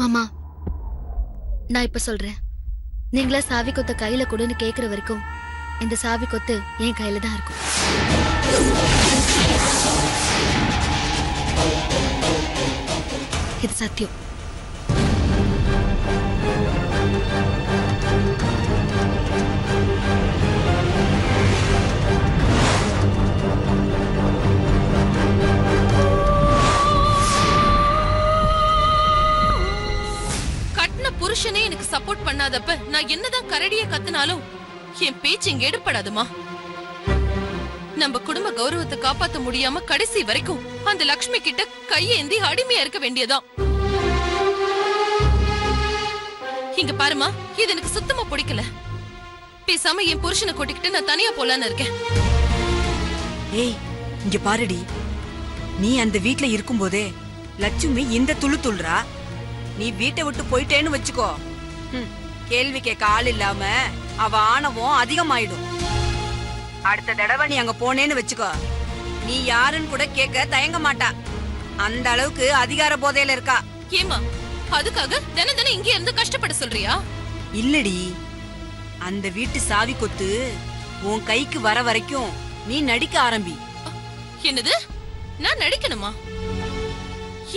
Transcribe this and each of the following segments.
மாமா, நான் இப்ப சொல்றேன். நீங்களா சாவி கொத்த கையில கொடுன்னு கேக்குற வரைக்கும் இந்த சாவி கொத்து என் கையில தான் இருக்கும். இது சத்தியம். புருஷனே எனக்கு சப்போர்ட் பண்ணாதப்ப நான் என்னதான் கரடிய கத்துனாலும் என் பேச்சு இங்க எடுப்படாதுமா. நம்ம குடும்ப கௌரவத்தை காப்பாத்த முடியாம கடைசி வரைக்கும் அந்த லக்ஷ்மி கிட்ட கையேந்தி அடிமையா இருக்க வேண்டியதான். இங்க பாருமா, இது எனக்கு சுத்தமா பிடிக்கல. பேசாம என் புருஷனை கூட்டிக்கிட்டு நான் தனியா போலான்னு இருக்கேன். ஏய், இங்க பாருடி, நீ அந்த வீட்ல இருக்கும் போதே லட்சுமி இந்த துளு துள்றா. நீ வீட்டை விட்டு போயிட்டேன்னு வச்சுக்கோ, கேள்வி கேட்க ஆள் இல்லாம அவ ஆணவம் அதிகமாயிடும். அடுத்த தடவை நீ அங்க போனேன்னு வச்சுக்கோ, நீ யாருன்னு கூட கேட்க தயங்க மாட்டா. அந்த அளவுக்கு அதிகார போதையில இருக்கா. ஏமா, அதுக்காக தினம் தினம் இங்க இருந்து கஷ்டப்பட சொல்றியா? இல்லடி, அந்த வீட்டு சாவி கொத்து உன் கைக்கு வர வரைக்கும் நீ நடிக்க ஆரம்பி. என்னது? நான் நடிக்கணுமா?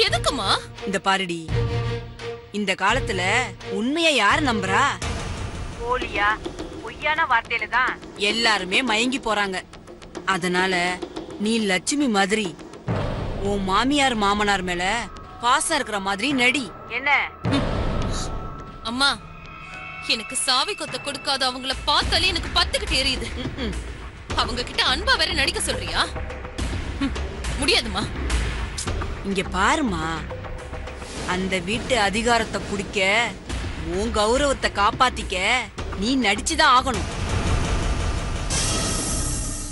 எதுக்குமா? இந்த பாருடி, இந்த காலத்துல உண்மைய யாரு நம்புறா? போலியா பொய்யான வார்த்தையில தான் எல்லாருமே மயங்கி போறாங்க. அதனால நீ லட்சுமி மாதிரி உன் மாமியார் மாமனார் மேல பாசம் இருக்கிற மாதிரி நடி. என்ன? அம்மா, எனக்கு சாவி கொத்த கொடுக்காத அவங்கள பார்த்தாலே எனக்கு பத்துக்கிட்டு எரியுது. அவங்க கிட்ட அன்பா வேற நடிக்க சொல்றியா? முடியாதுமா. இங்க பாருமா, அந்த வீட்டு அதிகாரத்தை பிடிக்க, உன் கௌரவத்தை காப்பாத்திக்க நீ நடிச்சுதான் ஆகணும்.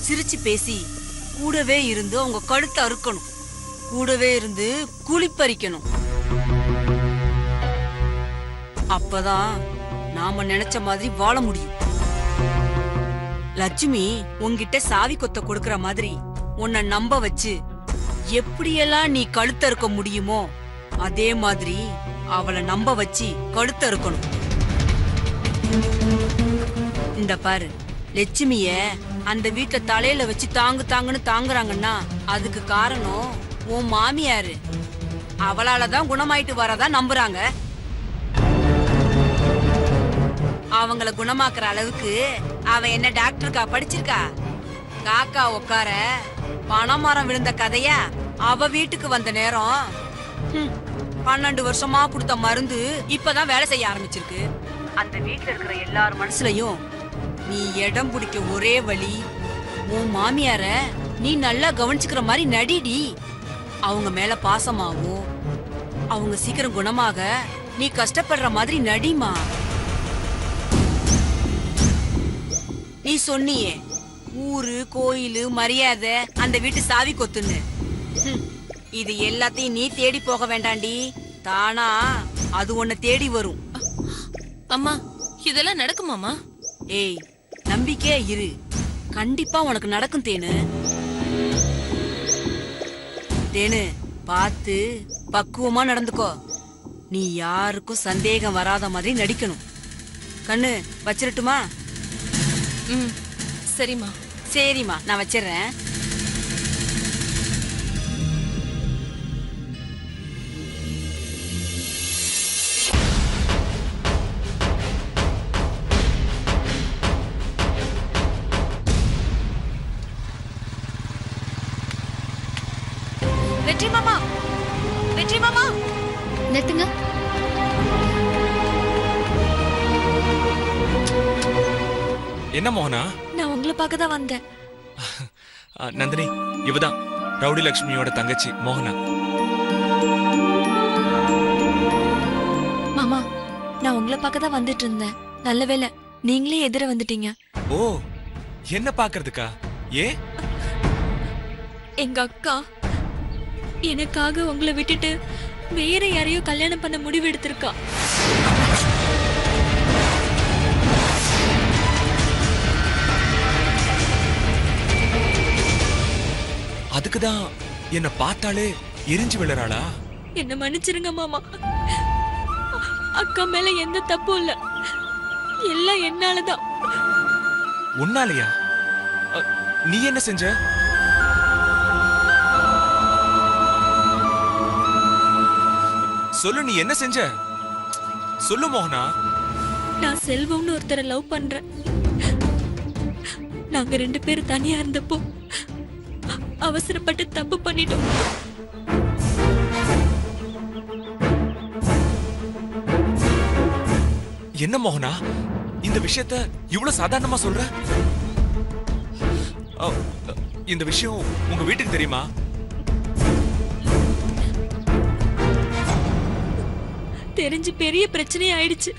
சிரிச்சு பேசி கூடவே இருந்து அவங்க கழுத்தை அறுக்கணும், கூடவே இருந்து குளிப்பறிக்கணும். அப்பதான் நாம நினைச்ச மாதிரி வாழ முடியும். லட்சுமி உன்கிட்ட சாவி கொத்த கொடுக்கற மாதிரி உன்னை நம்ப வச்சு எப்படியெல்லாம் நீ கழுத்த இருக்க முடியுமோ அதே மாதிரி அவளை நம்ப வச்சு கழுத்த இருக்கணும். இந்த பாரு, லட்சுமிய அந்த வீட்டுல தலையில வச்சு தாங்குன்னு தாங்குறாங்கன்னா அதுக்கு காரணம் உன் மாமியாரு. அவளாலதான் குணமாயிட்டு வரதா நம்புறாங்க. அவங்கள குணமாக்குற அளவுக்கு அவ என்ன டாக்டருக்கா படிச்சிருக்கா? காக்கா உட்கார பணமரம் விழுந்த கதையா அவ வீட்டுக்கு வந்த நேரம் 12 வருஷமா கொடுத்த மருந்து இப்பதான் வேலை செய்ய ஆரம்பிச்சிருக்கு. அந்த வீட்டுல இருக்கிற எல்லார் மனசுலயும் நீ இடம் பிடிக்க ஒரே வழி, உன் மாமியார நீ நல்லா கவனிச்சுக்கிற மாதிரி நடிடி. அவங்க மேல பாசமாவும் அவங்க சீக்கிரம் குணமாக நீ கஷ்டப்படுற மாதிரி நடிமா. நீ சொன்னியே ஊரு கோயிலு மரியாதை அந்த வீட்டு சாவி கொத்துன்னு, இது எல்லாத்தையும் நீ தேடி போக வேண்டாண்டி, தானா அது உன்னை தேடி வரும். அம்மா, இதெல்லாம் நடக்குமாமா? ஏய், நம்பிக்கையா இரு, கண்டிப்பா உனக்கு நடக்கும் தேனு. தேனு, பார்த்து பக்குவமா நடந்துக்கோ. நீ யாருக்கும் சந்தேகம் வராத மாதிரி நடிக்கணும். கண்ணு வச்சிரட்டுமா? சரிம்மா. சரிம்மா, நான் வச்சிடுறேன். வெற்றி மாமா, வெற்றி மாமா, நிறுத்துங்க. என்ன மோகனா? நான் உங்களை பார்க்க தான் வந்தேன். நந்தினி, இவதான் ரவுடி லட்சுமியோட தங்கச்சி மோகனா. மாமா, நான் உங்களை பார்க்க தான் வந்துட்டு இருந்தேன். நல்ல வேளை நீங்களே எதிர வந்துட்டீங்க. ஓ, என்ன பாக்குறதுக்கா? ஏ, எங்க அக்கா எனக்காக உங்களை விட்டுட்டு வேற யாரையோ கல்யாணம் பண்ண முடிவு எடுத்திருக்கா. அதுக்குதான் என்ன பார்த்தாலே எரிஞ்சு விழறாளா? என்ன மன்னிச்சிருங்க மாமா. அக்கா மேல எந்த தப்பும் இல்ல, எல்லாம் என்னாலதான். உன்னாலயா? நீ என்ன செஞ்ச? சொல்லு, நீ என்ன செஞ்ச? சொல்லு மோகனா. நான் செல்வம்னு ஒருத்தரை லவ் பண்றேன். நாங்க 2 பேரும் தனியா இருந்தப்போ அவசரப்பட்டு தப்பு பண்ணிட்டோம். என்ன மோகனா இந்த விஷயத்த இவ்வளவு சாதாரணமா சொல்ற? இந்த விஷயம் உங்க வீட்டுக்கு தெரியுமா? தெரிஞ்சு பெரிய பிரச்சனை ஆயிடுச்சு.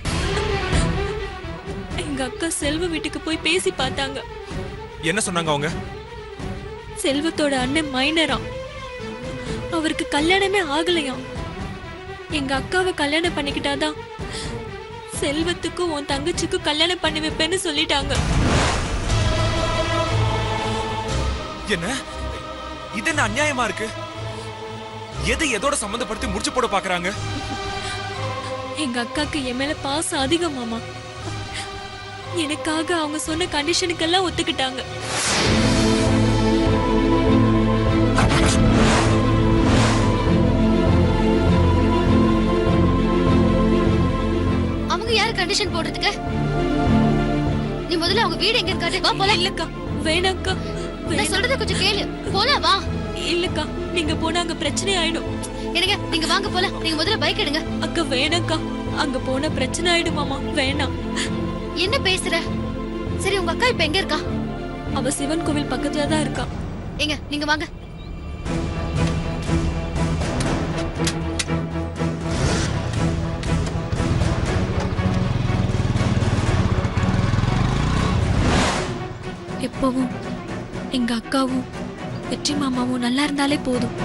எங்க அக்கா செல்வ வீட்டுக்கு போய் பேசி பார்த்தாங்க. என்ன சொன்னாங்க அவங்க? செல்வத்தோட அண்ணன் மைனராம், அவருக்கு கல்யாணமே ஆகலையாம். எங்க அக்காவை கல்யாணம் பண்ணிக்கிட்டாதான் செல்வத்துக்கும் உன் தங்கச்சிக்கும் கல்யாணம் பண்ணி வைப்பேன்னு சொல்லிட்டாங்க. என்ன இது? என்ன அநியாயமா இருக்கு? எதை எதோட சம்பந்தப்படுத்தி முடிச்சு போட பாக்குறாங்க? எங்க அக்காக்கு என் மேல பாசம் அதிகமாமா. எனக்காக அவங்க சொன்ன கண்டிஷனுக்கெல்லாம் ஒத்துக்கிட்டாங்க. அவங்க யாரு கண்டிஷன் போடுறதுக்கு? நீ முதல்ல அவங்க வீடு எங்க இருக்காது? வா போலாம். இல்லக்கா, வேணாக்கா. நான் சொல்றத கொஞ்சம் கேளு. போலாம் வா. இல்லக்கா, நீங்க போனா அங்க பிரச்சனை ஆயிடும். எனக்கு நீங்க வாங்க போலாம். நீங்க முதல்ல பைக் எடுங்க. அக்கா வேணாக்கா, அங்க போனா பிரச்சனை ஆயிடுமாமா. வேணாம். என்ன பேசுற? சரி, உங்க அக்கா இப்ப எங்க இருக்கா? அவ சிவன் கோவில் பக்கத்துல தான் இருக்கா. எங்க நீங்க வாங்க. எப்பவும் எங்க அக்காவும் வெற்றி மாமாவும் நல்லா இருந்தாலே போதும்.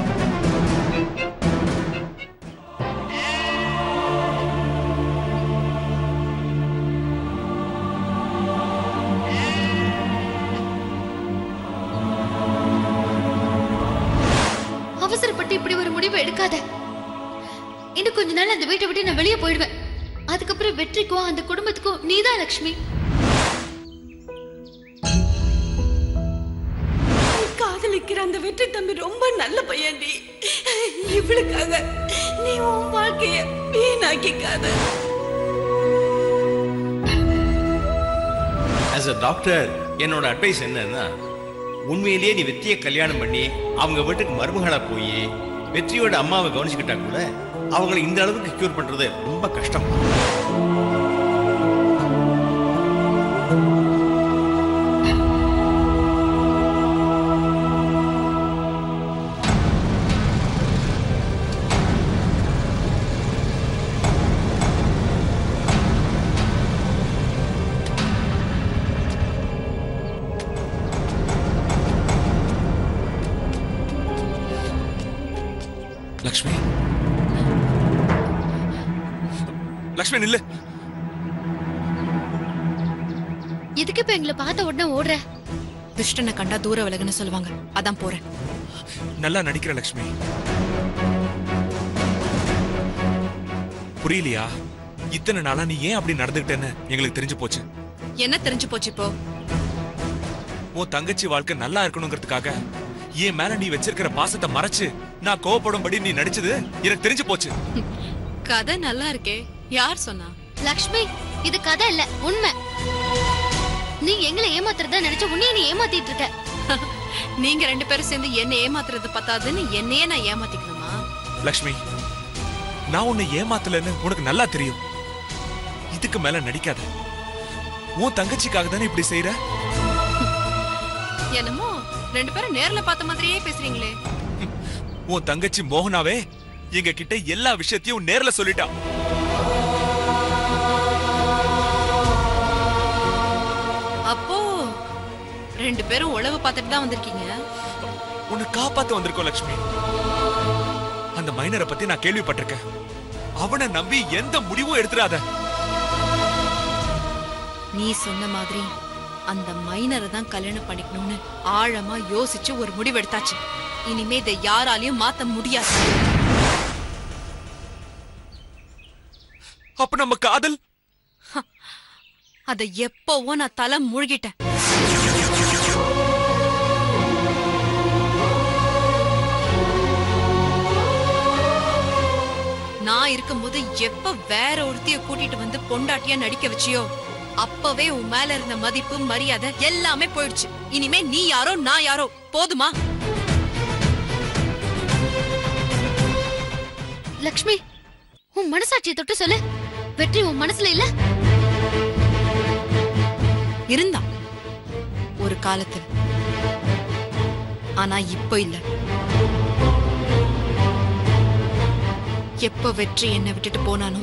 அவசரப்பட்டு இப்படி ஒரு முடிவை எடுக்காத. இன்னும் கொஞ்ச நாள் அந்த வீட்டை விட்டு நான் வெளியே போயிடுவேன். அதுக்கப்புறம் வெற்றிக்கும் அந்த குடும்பத்துக்கும் நீதான் லட்சுமி. காதலிக்கிற அந்த வெற்றி தம்பி ரொம்ப நல்ல பையன்டி. இவளுக்காக நீ உன் வாழ்க்கைய வீணாக்கிக்காத. as a டாக்டர் என்னோட அட்வைஸ் என்னன்னா, உண்மையிலேயே நீ வெற்றியை கல்யாணம் பண்ணி அவங்க வீட்டுக்கு மருமகளா போய் வெற்றியோட அம்மாவை கவனிச்சுக்கிட்டா கூட அவங்களை இந்த அளவுக்கு கியூர் பண்றது ரொம்ப கஷ்டம். லக்ஷ்மி, லக்ஷ்மி நில்லு. எதுக்கு இப்ப எங்களை பார்த்த உடனே ஓடுற? துஷ்டனை கண்டா தூர விலகுன்னு சொல்லுவாங்க, அதான் போறேன். நல்லா நடிக்கிற லக்ஷ்மி. புரியலையா? இத்தனை நாளா நீ ஏன் அப்படி நடந்துகிட்டேன்னு எங்களுக்கு தெரிஞ்சு போச்சு. என்ன தெரிஞ்சு போச்சு இப்போ? உன் தங்கச்சி வாழ்க்கை நல்லா இருக்கணுங்கிறதுக்காக என் மேல நீ வச்சிருக்கிற பாசத்தை மறைச்சு நான் கோவப்படும்படி நீ நடிச்சது எனக்கு தெரிஞ்சு போச்சு. கதை நல்லா இருக்கே, யார் சொன்னா? லக்ஷ்மி, இது கதை இல்ல, உண்மை. நீ எங்களை ஏமாத்துறதா நினைச்சு உன்னைய நீ ஏமாத்திட்டு இருக்க. நீங்க 2 பேரும் சேர்ந்து என்ன ஏமாத்துறது பத்தாதுன்னு என்னையே நான் ஏமாத்திக்கணுமா? லக்ஷ்மி, நான் உன்னை ஏமாத்தலன்னு உனக்கு நல்லா தெரியும். இதுக்கு மேல நடிக்காத. உன் தங்கச்சிக்காக தானே இப்படி செய்யற. என்னமோ 2 பேரும் நேர்ல பார்த்த மாதிரியே பேசுறீங்களே. உன் தங்கச்சி மோகனாவே எங்க கிட்ட எல்லா விஷயத்தையும் நேர்ல சொல்லிட்டா. அப்போ 2 பேரும் உளவு பார்த்துட்டு தான் வந்திருக்கீங்க. உன்னை காப்பாத்த வந்திருக்கோம் லக்ஷ்மி. அந்த மைனரை பத்தி நான் கேள்விப்பட்டிருக்கேன். அவனை நம்பி எந்த முடிவும் எடுத்துறாத. நீ சொன்ன மாதிரி அந்த மைனரை தான் கல்யாணம் பண்ணிக்கணும்னு ஆழமா யோசிச்சு ஒரு முடிவெடுத்தாச்சு. இனிமே இதை யாராலையும் மாத்த முடியாது. அப்ப நம்ம காதல் அத எப்பவோ நான் தலை மூழ்கிட்டேன். நான் இருக்கும்போது எப்ப வேற ஒருத்திய கூட்டிட்டு வந்து பொண்டாட்டியா நடிக்க வச்சியோ அப்பவே உன் மேல இருந்த மதிப்பு மரியாதை எல்லாமே போயிடுச்சு. இனிமே நீ யாரோ நான் யாரோ, போதுமா? லக்ஷ்மி, உன் மனசாட்சியை தொட்டு சொல்லு. வெற்றி உன் மனசுல இல்ல? இருந்தா ஒரு காலத்துல, ஆனா இப்போ இல்ல. எப்ப வெற்றி என்னை விட்டுட்டு போனானோ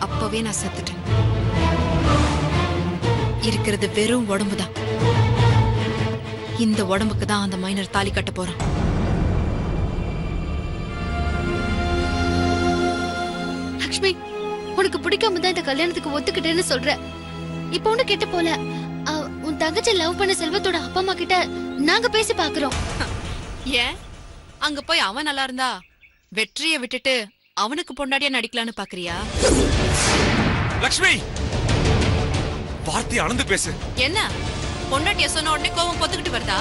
அப்பவே நான் செத்துட்டேன். இருக்கிறது வெறும் உடம்புதான். இந்த உடம்புக்கு தான் அந்த மைனர் தாலி கட்ட போறான். லக்ஷ்மி, உனக்கு பிடிக்காம தான் இந்த கல்யாணத்துக்கு ஒத்துக்கிட்டேன்னு சொல்ற. இப்ப ஒண்ணு கெட்டு போல. உன் தங்கச்சி லவ் பண்ண செல்வத்தோட அப்பா அம்மா கிட்ட நாங்க பேசி பாக்குறோம். ஏன் அங்க போய் அவன் நல்லா இருந்தா வெற்றியை விட்டுட்டு அவனுக்கு பொண்டாடியா நடிக்கலான்னு பாக்குறியா? லக்ஷ்மி, வார்த்தையை அளந்து பேசு. என்ன பொண்டாட்டிய சொன்ன உடனே கோவம் பொத்துக்கிட்டு வருதா?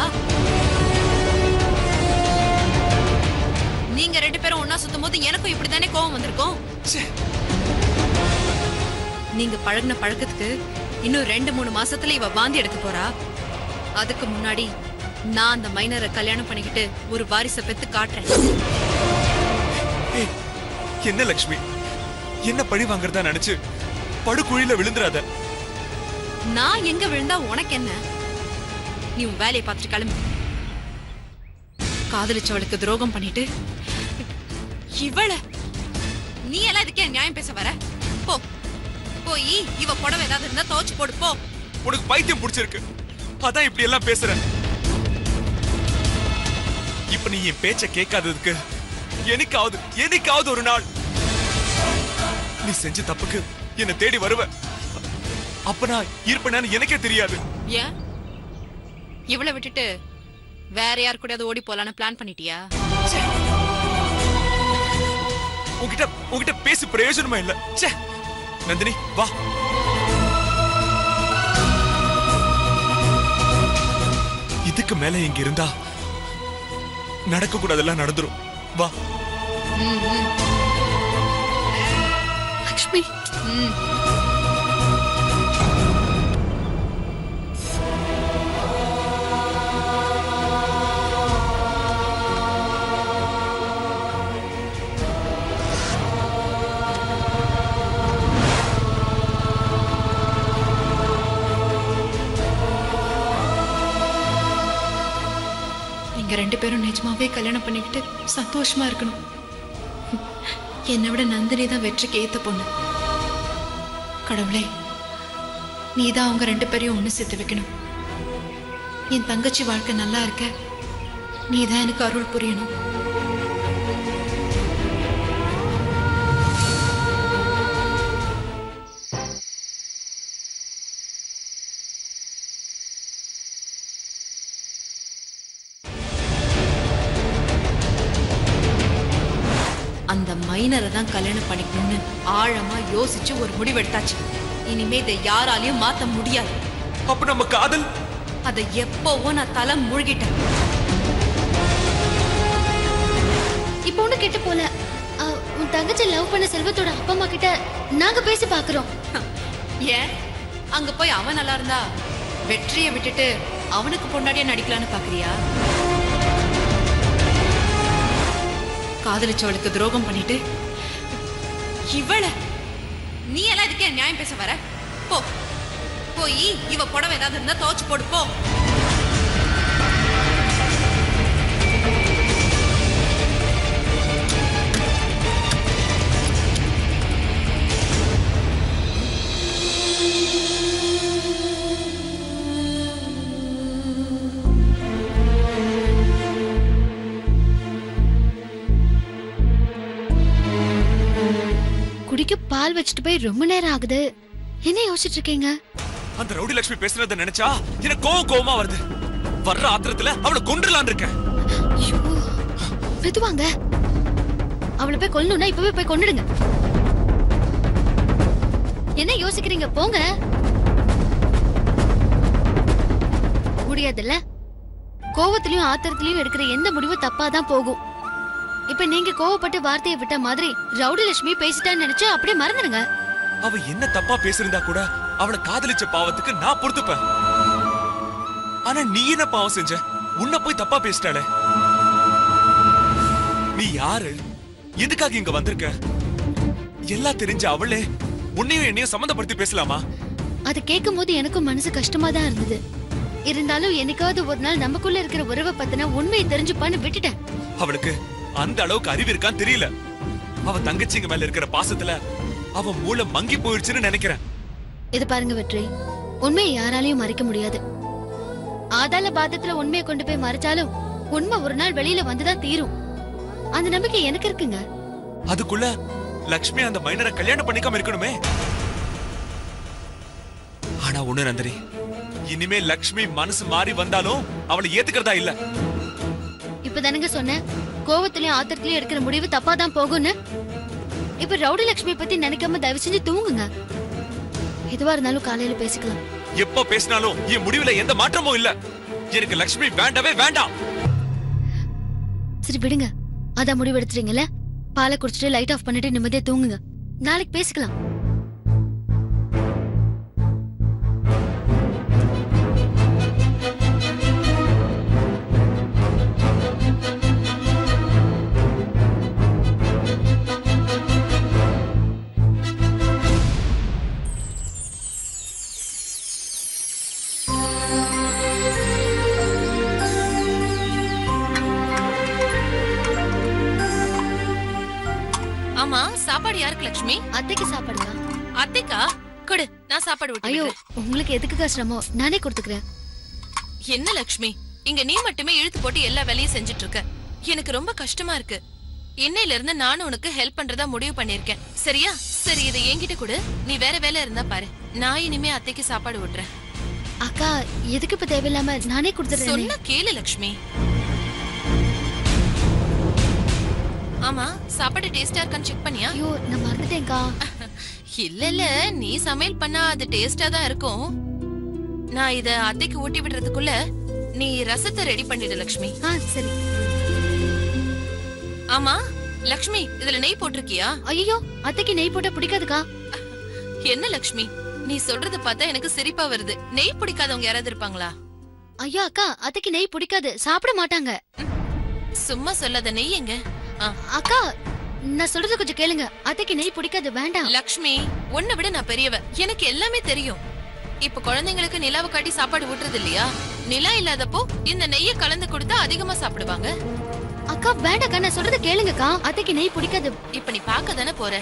நீங்க 2 பேரும் ஒன்னா சுத்தும் போது எனக்கும் இப்படித்தானே கோவம் வந்திருக்கும். நீங்க பழகின பழக்கத்துக்கு இன்னும் 2-3 மாசத்துல இவ வாந்தி எடுக்க போறா. அதுக்கு முன்னாடி நான் அந்த மைனரை கல்யாணம் பண்ணிக்கிட்டு ஒரு வாரிசை பெத்து காட்டுறேன். என்ன லக்ஷ்மி, என்ன பழி வாங்குறதா நினைச்சு படுகுழியில விழுந்துராத. நான் எங்க விழுந்தா உனக்கு என்ன? நீ உன் வேலையை பார்த்துட்டு கிளம்பு. காதலிச்சவளுக்கு துரோகம் பண்ணிட்டு இவள நீ எல்லாம் இதுக்கே நியாயம் பேச வர? போ, போய் இவ புடவை ஏதாவது இருந்தா துவச்சு போடு போ. உனக்கு பைத்தியம் பிடிச்சிருக்கு, அதான் இப்படி எல்லாம் பேசுற. இப்ப நீ என் பேச்ச கேட்காததுக்கு என்னைக்காவது ஒரு நாள் நீ செஞ்ச தப்புக்கு என்ன தேடி வருவ. அப்ப நான் இருப்பேன்னு எனக்கே தெரியாது. ஏன் இவளை விட்டுட்டு வேற யார் கூட ஓடி போலான்னு பிளான் பண்ணிட்டியா? உன்கிட்ட பேசி பிரயோஜனமா இல்ல. நந்தினி வா. இதுக்கு மேல இங்க இருந்தா நடக்க கூடாதெல்லாம் நடந்துரும். வா. லக்ஷ்மி, நீங்க 2 பேரும் நிஜமாவே கல்யாணம் பண்ணிக்கிட்டு சந்தோஷமா இருக்கணும். என்னை விட நந்தினி தான் வெற்றிக்கு ஏத்த பொண்ணு. கடவுளே, நீதான் அவங்க 2 பேரையும் ஒண்ணு சேர்த்து வைக்கணும். என் தங்கச்சி வாழ்க்கை நல்லா இருக்க நீதான் எனக்கு அருள் புரியணும். அந்த மைனரை தான் கல்யாணம் பண்ணிக்கணும்னு ஆழமா யோசிச்சு ஒரு முடிவெடுத்தாச்சு. இனிமே இதை யாராலையும் மாத்த முடியாது. அப்ப நம்ம காதல் அதை எப்பவோ நான் தலை மூழ்கிட்டேன். இப்ப ஒண்ணு கெட்டு போல. உன் தங்கச்சி லவ் பண்ண செல்வத்தோட அப்பா அம்மா கிட்ட நாங்க பேசி பாக்குறோம். ஏன் அங்க போய் அவன் நல்லா இருந்தா வெற்றியை விட்டுட்டு அவனுக்கு பொண்டாடியா நடிக்கலான்னு பாக்குறியா? காதலிச்சவளுக்கு துரோகம் பண்ணிட்டு இவள நீ எல்லாம் இதுக்கே நியாயம் பேச வர? போ, போய் இவ புடவை ஏதாவது இருந்தா துவச்சு போடு போ. குடிக்க பால் வச்சுட்டு போய் ரொம்ப நேரம் ஆகுது. என்ன யோசிச்சுட்டு இருக்கீங்க? அந்த ரவுடி லட்சுமி பேசுறத நினைச்சா எனக்கு கோவமா வருது. வர்ற ஆத்திரத்துல அவளை கொன்றுலான்னு இருக்கேன். மெதுவாங்க. அவளை போய் கொல்லணும்னா இப்பவே போய் கொன்னுடுங்க. என்ன யோசிக்கிறீங்க? போங்க. முடியாதுல்ல. கோவத்திலயும் ஆத்திரத்திலயும் எடுக்கிற எந்த முடிவும் தப்பாதான் போகும். இப்ப நீங்க கோவப்பட்டு வார்த்தையை விட்ட மாதிரி ரவுடி லட்சுமி பேசிட்டான்னு நினைச்சு அப்படியே மறந்துடுங்க. அவ என்ன தப்பா பேசிருந்தா கூட அவளை காதலிச்ச பாவத்துக்கு நான் பொறுத்துப்பேன். ஆனா நீ என்ன பாவம் செஞ்ச? உன்னை போய் தப்பா பேசிட்டாளே. நீ யாரு? எதுக்காக இங்க வந்திருக்க? எல்லாம் தெரிஞ்ச அவளே உன்னையும் என்னையும் சம்பந்தப்படுத்தி பேசலாமா? அது கேட்கும் போது எனக்கும் மனசு கஷ்டமா தான் இருந்தது. இருந்தாலும் என்னைக்காவது ஒரு நாள் நமக்குள்ள இருக்கிற உறவை பத்தின உண்மையை தெரிஞ்சுப்பான்னு விட்டுட்டேன். அவளுக்கு அந்த அளவுக்கு அறிவு இருக்கான்னு தெரியல. அவ தங்கச்சிங்க மேல இருக்கிற பாசத்துல அவ மூளை மங்கி போயிடுச்சுன்னு நினைக்கிறேன். இது பாருங்க வெற்றி, உண்மையை யாராலையும் மறைக்க முடியாது. ஆதாள பாதத்துல உண்மையை கொண்டு போய் மறைச்சாலும் உண்மை ஒரு நாள் வெளியில வந்துதான் தீரும். அந்த நம்பிக்கை எனக்கு இருக்குங்க. அதுக்குள்ள லக்ஷ்மி அந்த மைனரை கல்யாணம் பண்ணிக்காம இருக்கணுமே. ஆனா ஒண்ணு நந்தினி, இனிமே லக்ஷ்மி மனசு மாறி வந்தாலும் அவளை ஏத்துக்கிறதா இல்ல. இப்பதானுங்க சொன்னேன், கோவத்திலயும் ஆத்திரத்திலயும் எடுக்கிற முடிவு தப்பாதான் போகும்னு. இப்ப ரவுடி லட்சுமி பத்தி நினைக்காம தயவு செஞ்சு தூங்குங்க. எதுவா இருந்தாலும் காலையில பேசிக்கலாம். எப்ப பேசினாலும் என் முடிவுல எந்த மாற்றமும் இல்ல. எனக்கு லக்ஷ்மி வேண்டவே வேண்டாம். சரி விடுங்க, அதான் முடிவு எடுத்துறீங்கல்ல. பாலை குடிச்சிட்டு லைட் ஆஃப் பண்ணிட்டு நிம்மதியா தூங்குங்க. நாளைக்கு பேசிக்கலாம். ஆமா, சாப்பாடு யாருக்கு லட்சுமி? அத்தைக்கு சாப்பாடுங்க. அத்தைக்கா? கொடு, நான் சாப்பாடு ஊட்டி ஐயோ, விடுறேன். உங்களுக்கு எதுக்கு கஷ்டமோ, நானே கொடுத்துக்கிறேன். என்ன லட்சுமி, இங்க நீ மட்டுமே இழுத்து போட்டு எல்லா வேலையும் செஞ்சுட்டு இருக்க. எனக்கு ரொம்ப கஷ்டமா இருக்கு. இன்னையில இருந்து நானும் உனக்கு ஹெல்ப் பண்றதா முடிவு பண்ணிருக்கேன். சரியா? சரி, இதை என்கிட்ட கொடு. நீ வேற வேலை இருந்தா பாரு. நான் இனிமே அத்தைக்கு சாப்பாடு ஊட்டுறேன். அக்கா, எதுக்கு இப்ப தேவையில்லாம நானே கொடுத்துறேன். சொன்ன கேளு லட்சுமி. ஆமா, சாப்பாடு டேஸ்டா இருக்கான்னு செக் பண்ணியா? ஐயோ, நான் மறந்துட்டேன்க்கா. இல்ல, நீ சமையல் பண்ணா அது டேஸ்டா தான் இருக்கும். நான் இத அத்தைக்கு ஊட்டி விடுறதுக்குள்ள நீ ரசத்தை ரெடி பண்ணிடு லட்சுமி. சரி. ஆமா லட்சுமி, இதுல நெய் போட்டிருக்கியா? ஐயோ, அத்தைக்கு நெய் போட்டா பிடிக்காதுக்கா. என்ன லட்சுமி, நீ சொல்றத பார்த்தா எனக்கு சிரிப்பா வருது. நெய் பிடிக்காதவங்க யாராவது இருப்பாங்களா? ஐயோ அக்கா, அத்தைக்கு நெய் பிடிக்காது, சாப்பிட மாட்டாங்க. சும்மா சொல்லாத. நெய் எங்க? அக்கா, நான் சொல்றது கொஞ்சம் கேளுங்க. அத்தைக்கு நெய் பிடிக்காது, வேண்டாம். லட்சுமி, உன்னை விட நான் பெரியவ, எனக்கு எல்லாமே தெரியும். இப்ப குழந்தைங்களுக்கு நிலாவை காட்டி சாப்பாடு ஊட்டுறது இல்லையா? நிலா இல்லாதப்போ இந்த நெய்யை கலந்து கொடுத்தா அதிகமா சாப்பிடுவாங்க. அக்கா வேண்டாக்கா, நான் சொல்றது கேளுங்கக்கா. அத்தைக்கு நெய் பிடிக்காது. இப்ப நீ பார்க்க தானே போற.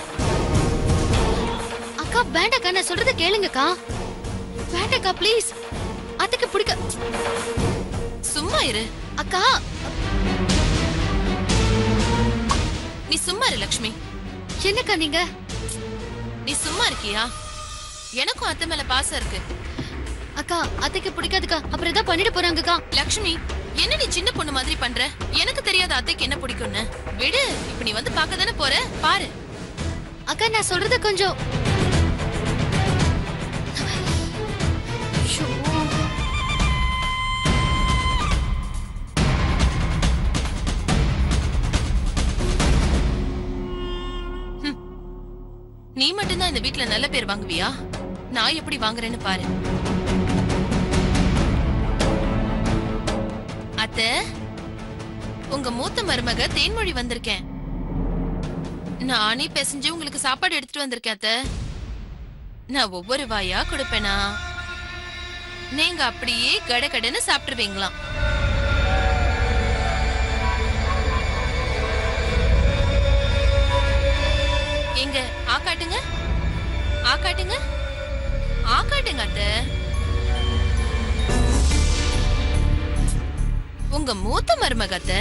அக்கா வேண்டாக்கா, நான் சொல்றது கேளுங்கக்கா. வேண்டாக்கா ப்ளீஸ். அத்தைக்கு பிடிக்க. சும்மா இரு அக்கா. நீ சும்மா இரு லட்சுமி. என்னக்கா நீங்க? நீ சும்மா இருக்கியா? எனக்கும் அத்தை மேல பாசம் இருக்கு. அக்கா, அத்தைக்கு பிடிக்காதுக்கா. அப்புறம் ஏதோ பண்ணிட்டு போறாங்கக்கா. லட்சுமி, என்ன நீ சின்ன பொண்ணு மாதிரி பண்ற? எனக்கு தெரியாத அத்தைக்கு என்ன பிடிக்கும்னு. விடு, இப்ப நீ வந்து பார்க்க தானே போற, பாரு. அக்கா, நான் சொல்றது கொஞ்சம். நீ மட்டும்தான் இந்த வீட்ல நல்ல பேர் வாங்குவியா? நான் எப்படி வாங்குறேன்னு பாரு. அத்தை, உங்க மூத்த மருமக தேன்மொழி வந்திருக்கேன். நானே பிசைஞ்சு உங்களுக்கு சாப்பாடு எடுத்துட்டு வந்திருக்கேன் அத்தை. நான் ஒவ்வொரு வாயா கொடுப்பேனா? நீங்க அப்படியே கடகடன்னு சாப்பிட்டுருவீங்களாம். எங்க ஆக்காட்டுங்க, ஆக்காட்டுங்க, ஆக்காட்டுங்க அத்தை. உங்க மூத்த மருமகத்தை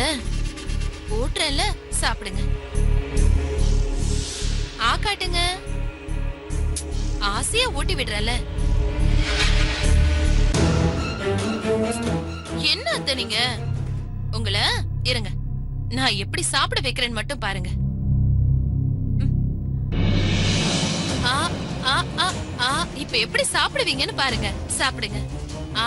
ஊட்டுறல, சாப்பிடுங்க. ஆக்காட்டுங்க, ஆசையா ஊட்டி விடுறல. என்ன அத்தை நீங்க? உங்கள இருங்க, நான் எப்படி சாப்பிட வைக்கிறேன்னு மட்டும் பாருங்க. ஆ ஆ ஆ ஆ இப்ப எப்படி சாப்பிடுவீங்கன்னு பாருங்க. சாப்பிடுங்க. ஆ